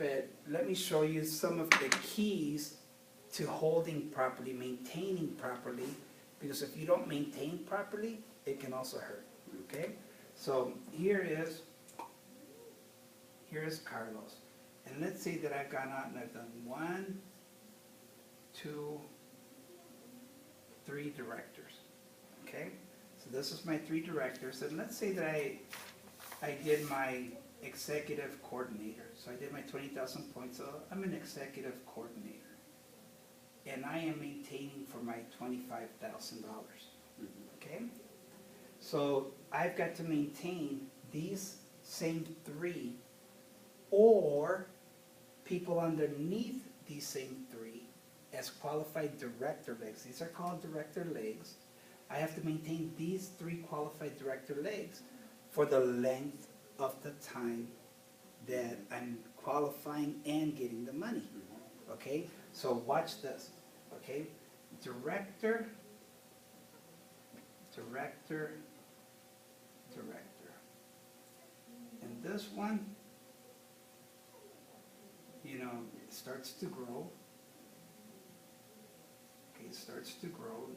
but let me show you some of the keys to holding properly, maintaining properly, because if you don't maintain properly, it can also hurt, okay? So here is Carlos. And let's say that I've gone out and I've done 1, 2, 3 directors, okay? So this is my 3 directors, and let's say that I did my executive coordinator. So I did my 20,000 points, so I'm an executive coordinator. And I am maintaining for my $25,000, okay? So I've got to maintain these same 3 or people underneath these same 3 as qualified director legs. These are called director legs. I have to maintain these 3 qualified director legs for the length of the time that I'm qualifying and getting the money, okay? So watch this, okay? Director, director, director. And this one, you know, it starts to grow. Okay, it starts to grow.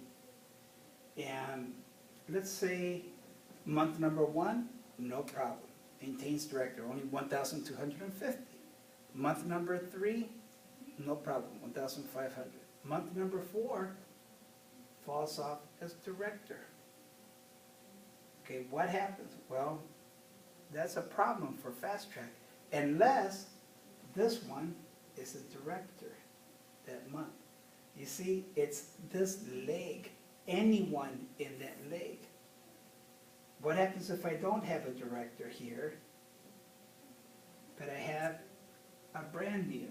And let's say month number 1, no problem. Maintains director, only 1,250. Month number 3, no problem, 1,500. Month number 4 falls off as director. Okay, what happens? Well, that's a problem for Fast Track, unless this one is a director that month. You see, it's this leg, anyone in that leg. What happens if I don't have a director here, but I have a brand new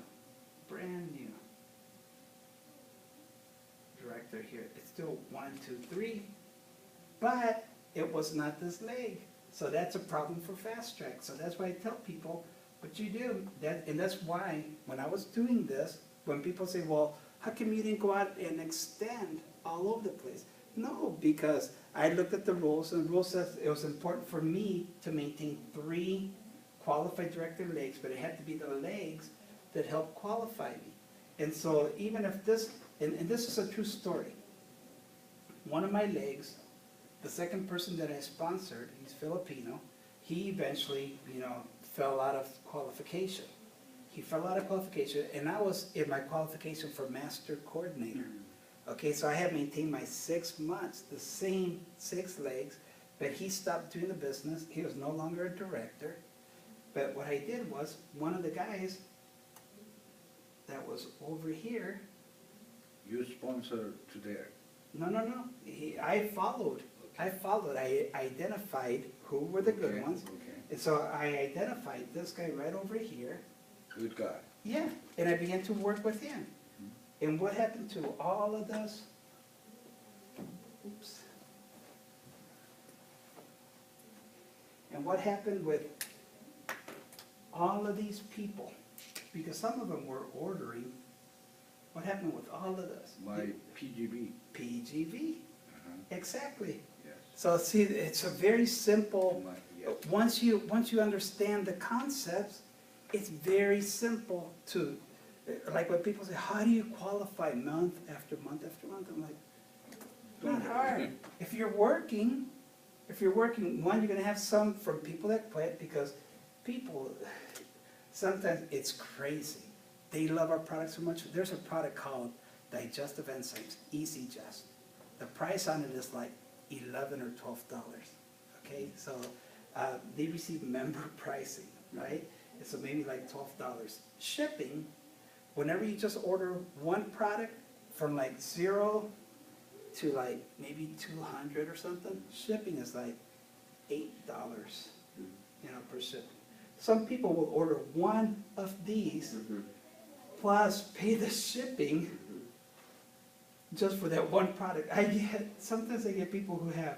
director here? It's still 1, 2, 3, but it was not this leg. So that's a problem for Fast Track. So that's why I tell people what you do. And that's why when I was doing this, when people say, well, how come you didn't go out and extend all over the place? No, because I looked at the rules, and the rule says it was important for me to maintain 3 qualified director legs, but it had to be the legs that help qualify me. And so even if this, and this is a true story, one of my legs, the second person that I sponsored, he's Filipino, he eventually, you know, fell out of qualification. He fell out of qualification, and I was in my qualification for master coordinator. Okay, so I had maintained my 6 months, the same 6 legs, but he stopped doing the business. He was no longer a director. But what I did was, one of the guys that was over here. You sponsor to there? No. I followed. Okay. I identified who were the good ones. Okay. And so I identified this guy right over here. Good guy. Yeah, and I began to work with him. And what happened to all of this? Oops. And what happened with all of these people? Because some of them were ordering. What happened with all of this? My PGV. PGV. Exactly. Yes. So see, it's a very simple. Yes. Once you understand the concepts, it's very simple to. Like when people say, how do you qualify month after month after month? I'm like, not hard. If you're working, one, you're going to have some from people that quit, because people, sometimes it's crazy. They love our product so much. There's a product called Digestive Enzymes, EasyGest. The price on it is like $11 or $12. Okay, so they receive member pricing, right? And so maybe like $12. Shipping, whenever you just order one product from like 0 to like maybe 200 or something, shipping is like $8, you know, per shipping. Some people will order one of these plus pay the shipping just for that one product. Sometimes I get people who have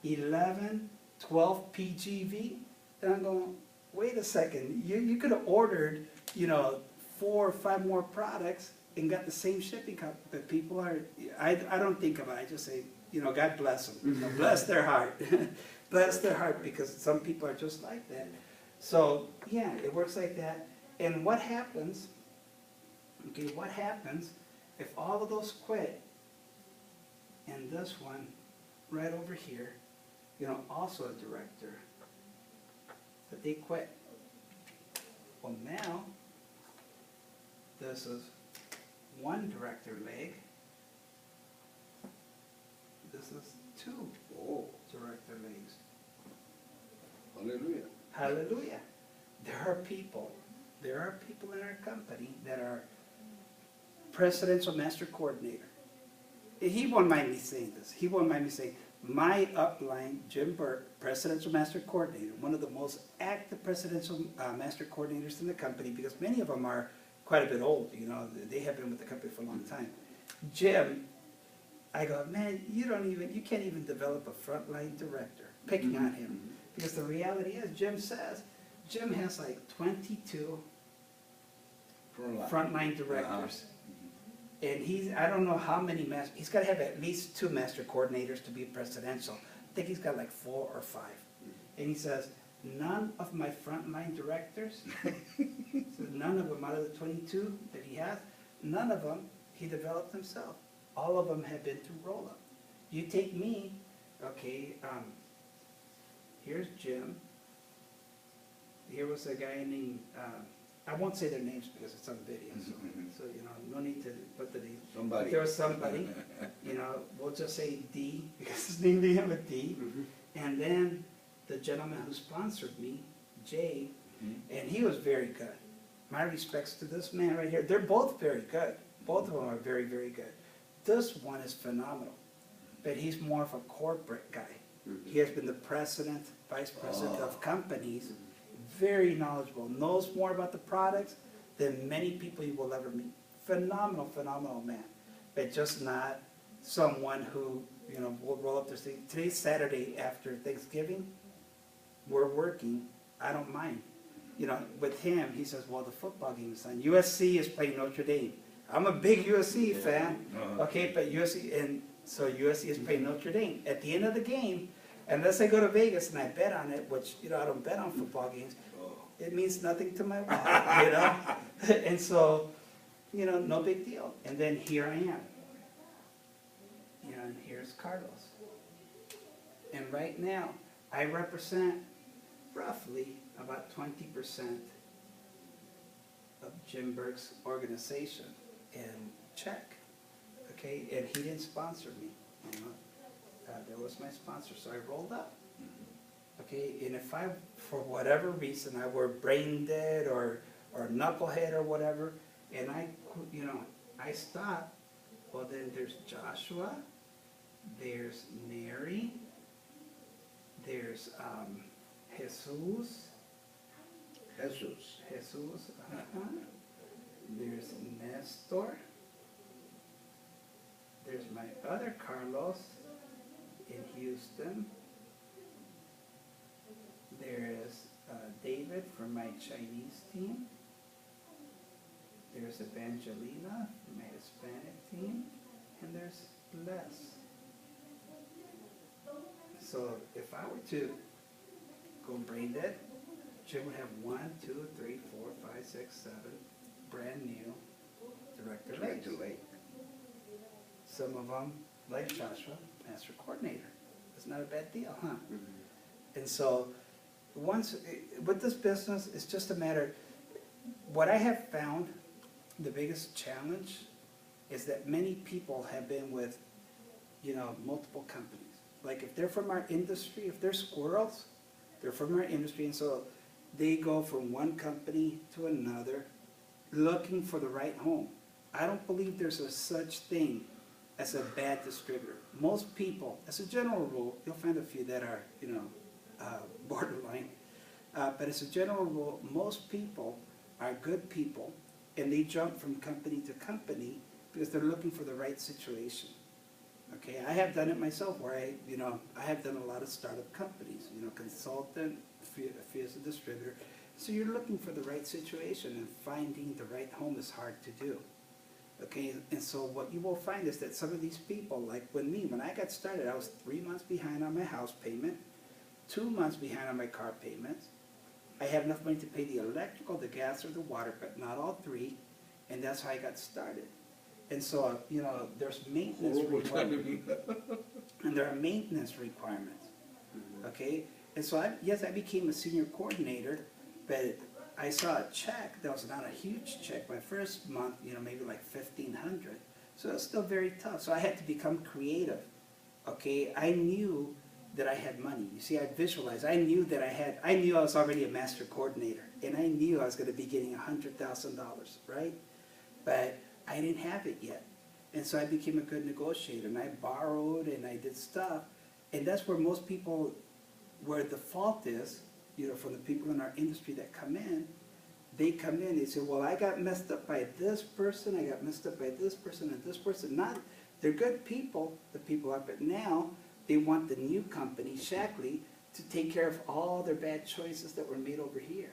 11, 12 PGV, and I'm going, wait a second, you could have ordered, you know, 4 or 5 more products and got the same shipping cost. But people are, I don't think about it, I just say, you know, God bless them. You know, bless their heart. Bless their heart, because some people are just like that. So, yeah, it works like that. And what happens, okay, what happens if all of those quit and this one right over here, you know, also a director, that they quit? Well, now, this is one director leg. This is two Oh, director legs. hallelujah. Hallelujah. There are people in our company that are presidential master coordinator. He won't mind me saying this. He won't mind me saying, my upline, Jim Burke, presidential master coordinator, one of the most active presidential master coordinators in the company, because many of them are quite a bit old, you know, they have been with the company for a long time. Jim, I go, man, you can't even develop a frontline director, picking on him. Because the reality is, Jim has like 22 frontline directors. And I don't know how many he's got to have at least 2 master coordinators to be presidential. I think he's got like 4 or 5. And he says, none of my frontline directors, so none of them out of the 22 that he has, none of them he developed himself. All of them have been through roll-up. You take me, okay, here's Jim. Here was a guy named, I won't say their names because it's on video, so you know, no need to put the name. Somebody. But there was somebody, you know, we'll just say D, because his name began with D. And then the gentleman who sponsored me, Jay, and he was very good. My respects to this man right here. They're both very good. Both of them are very, very good. This one is phenomenal, but he's more of a corporate guy. He has been the president, vice president of companies, very knowledgeable, knows more about the products than many people you will ever meet. Phenomenal, phenomenal man, but just not someone who, you know, will roll up their sleeves. Today's Saturday after Thanksgiving, we're working, I don't mind. You know, with him, he says, well, the football game is on. USC is playing Notre Dame. I'm a big USC fan, okay, but USC, and so USC is playing Notre Dame. At the end of the game, unless I go to Vegas and I bet on it, which, you know, I don't bet on football games, it means nothing to my wallet, you know? And so, you know, no big deal. And then here I am. You know, and here's Carlos. And right now, I represent roughly about 20% of Jim Burke's organization in check, okay? And he didn't sponsor me, you know? That was my sponsor, so I rolled up. Okay, and if I, for whatever reason, I were brain dead or knucklehead or whatever, and I, you know, I stopped, well then there's Joshua, there's Mary, there's Jesus, there's Nestor, there's my other Carlos in Houston. There's David from my Chinese team. There's Evangelina from my Hispanic team. And there's Les. So if I were to go brain dead, Jim would have 1, 2, 3, 4, 5, 6, 7 brand new director legs. Some of them, like Joshua, master coordinator. It's not a bad deal, huh? And so, with this business, it's just a matter, what I have found, the biggest challenge is that many people have been with, you know, multiple companies. Like if they're from our industry, if they're squirrels, they're from our industry, and so they go from one company to another looking for the right home. I don't believe there's a such thing as a bad distributor. Most people, as a general rule, you'll find a few that are, you know, borderline, but as a general rule, most people are good people, and they jump from company to company because they're looking for the right situation. Okay, I have done it myself where I have done a lot of startup companies, you know, consultant, a few as a distributor. So you're looking for the right situation, and finding the right home is hard to do. Okay, and so what you will find is that some of these people, like when I got started, I was 3 months behind on my house payment, 2 months behind on my car payments. I had enough money to pay the electrical, the gas, or the water, but not all three, and that's how I got started. And so, you know, there's maintenance Horrible requirements, and there are maintenance requirements, okay? And so I became a senior coordinator, but I saw a check that was not a huge check. My first month, you know, maybe like 1,500. So it was still very tough. So I had to become creative, okay? I knew that I had money. You see, I visualized. I knew I was already a master coordinator, and I knew I was going to be getting $100,000, right? But I didn't have it yet. And so I became a good negotiator, and I borrowed, and I did stuff. And that's where most people, where the fault is, you know, from the people in our industry that come in, they say, well, I got messed up by this person, I got messed up by this person and this person. They're good people, the people up, but now they want the new company, Shackley, to take care of all their bad choices that were made over here.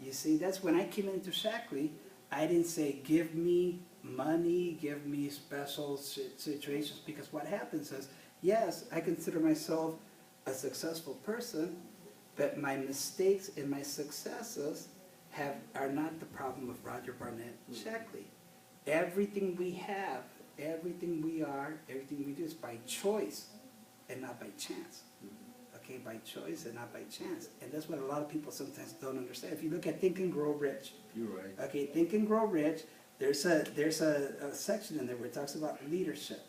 You see, that's when I came into Shackley, I didn't say, give me money, give me special situations, because what happens is, yes, I consider myself a successful person, but my mistakes and my successes are not the problem of Roger Barnett and Shackley. Everything we have, everything we are, everything we do is by choice and not by chance. Okay, by choice and not by chance. And that's what a lot of people sometimes don't understand. If you look at Think and Grow Rich, You're right. okay, Think and Grow Rich, there's a section in there where it talks about leadership,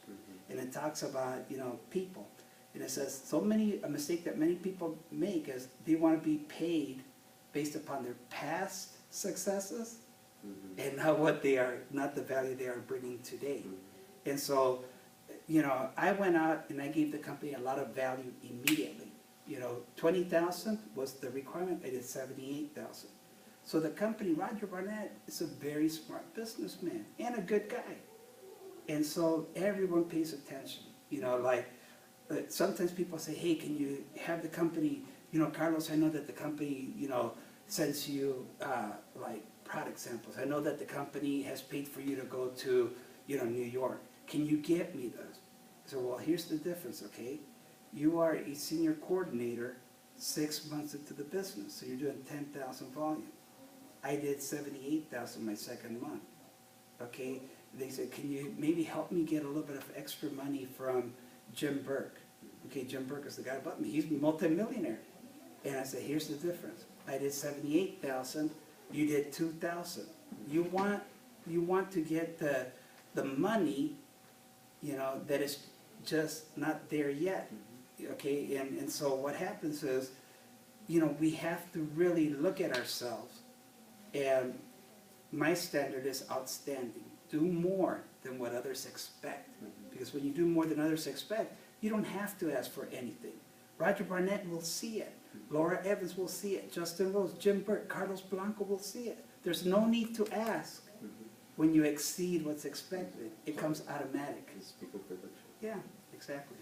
and it talks about, you know, people. And it says a mistake that many people make is they want to be paid based upon their past successes and not the value they are bringing today. And so, you know, I went out and I gave the company a lot of value immediately. You know, 20,000 was the requirement. I did 78,000. So the company, Roger Barnett, is a very smart businessman and a good guy. And so everyone pays attention. You know, like sometimes people say, hey, can you have the company, you know, Carlos, I know that the company, you know, sends you like product samples. I know that the company has paid for you to go to, you know, New York. Can you get me those? So, well, here's the difference, okay? You are a senior coordinator 6 months into the business, so you're doing 10,000 volume. I did 78,000 my second month, okay? They said, can you maybe help me get a little bit of extra money from Jim Burke? Okay, Jim Burke is the guy above me. He's a multimillionaire. And I said, here's the difference. I did 78,000. You did 2,000. You want to get the money, you know, that is just not there yet. Okay, and so what happens is, you know, we have to really look at ourselves. And my standard is outstanding. Do more than what others expect. Because when you do more than others expect, you don't have to ask for anything. Roger Barnett will see it. Laura Evans will see it. Justin Rose, Jim Burke, Carlos Blanco will see it. There's no need to ask when you exceed what's expected. It comes automatic. Yeah, exactly.